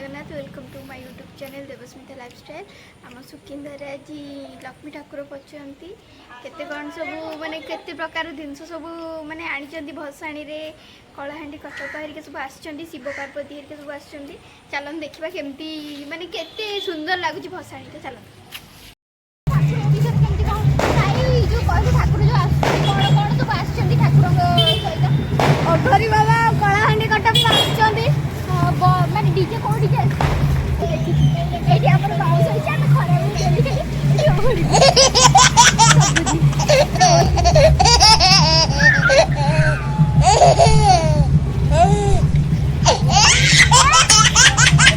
Jagannath welcome to my YouTube channel Debasmita lifestyle. आम सुकिंदार आज लक्ष्मी ठाकुर पहुँचती केते कौन सब माने केते प्रकार जिनस सब माने आनी भसाणी कलाहांडी कटक हरिका सब आसुँच शिव पार्वती हरिका सब आसुँच। चलन देखा केमती माने केते सुंदर लगुच भसाणी चलन अघरी बाबा कलाहांडी कटक माने डीजे कौन डीजे एठी हमर बाउस होइछ हम खरा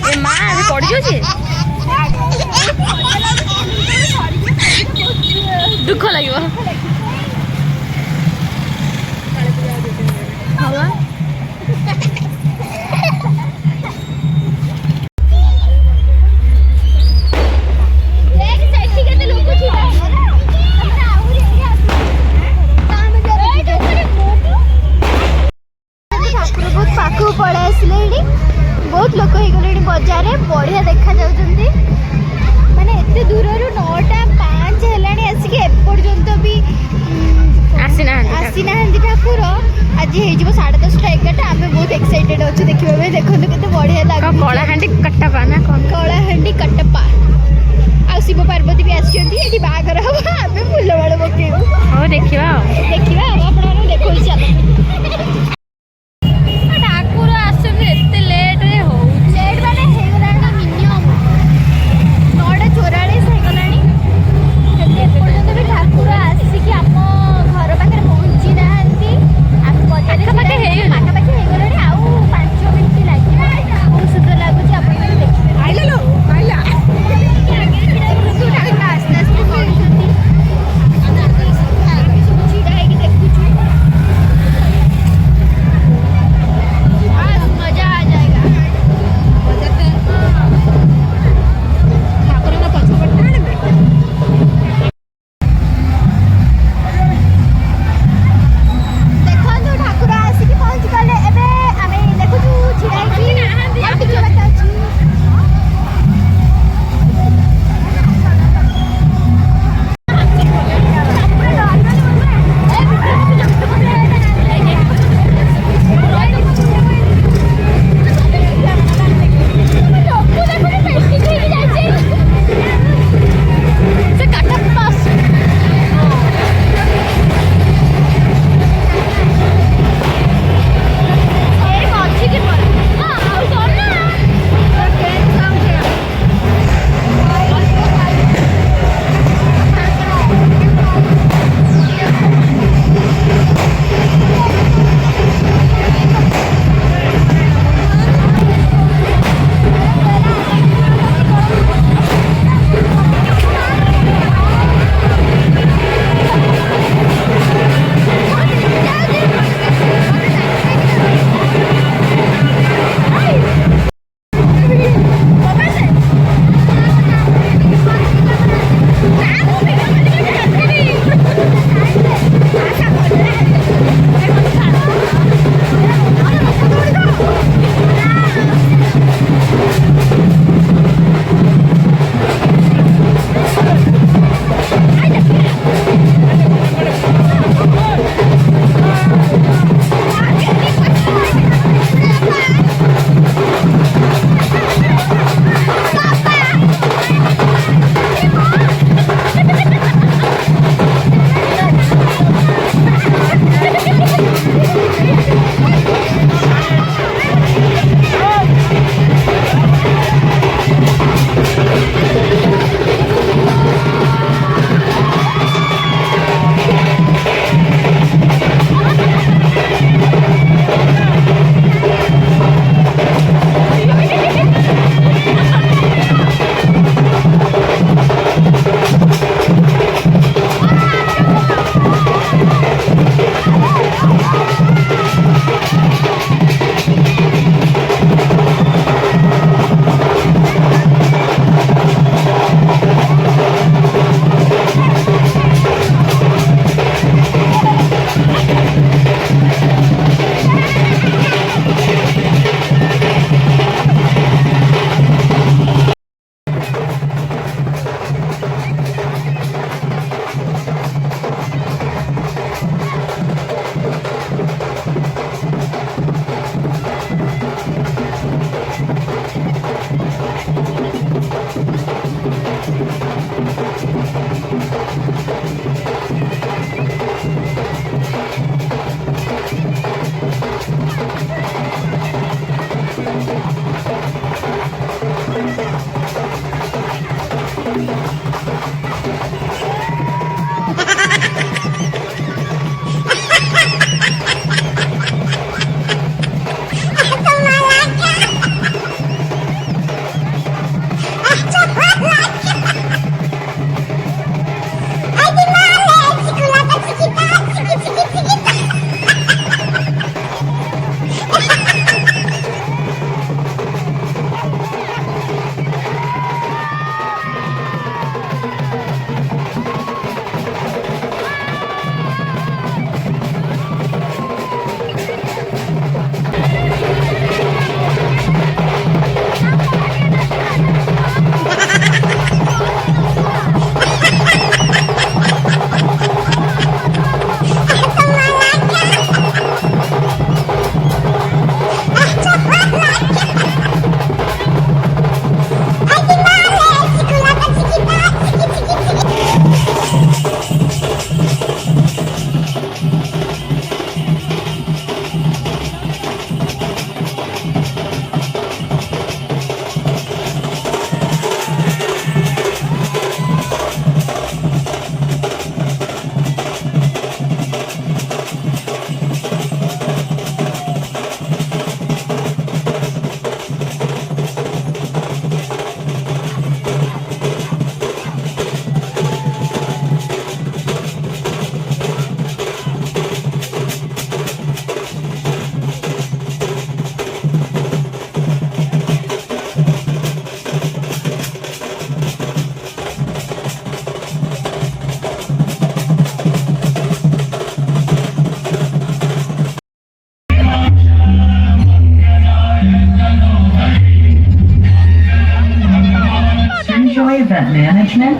ए मां अभी पड़ जो छी दुख लागियो हवा बहुत लोक हो गले बजार बढ़िया देखा जाउछंती माने एते दूर रु 9:05 हेलानी आसिक एपर्यंत भी आसी नाहंती ठाकुर आज हे जिवो 10:30 11 आमे बहुत एक्साइटेड अछु देखिबा बे देखंतु केते बढ़िया लागु कलाहांडी कट्टपा ना कोन कलाहांडी कट्टपा आ शिव पार्वती भी आछंती एठी बागर हवा आमे फुल बाळ बकेबो हो देखिबा आपण देखो चल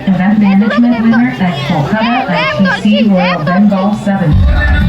Event Management winner at Kolkata ITC Royal Bengal 7.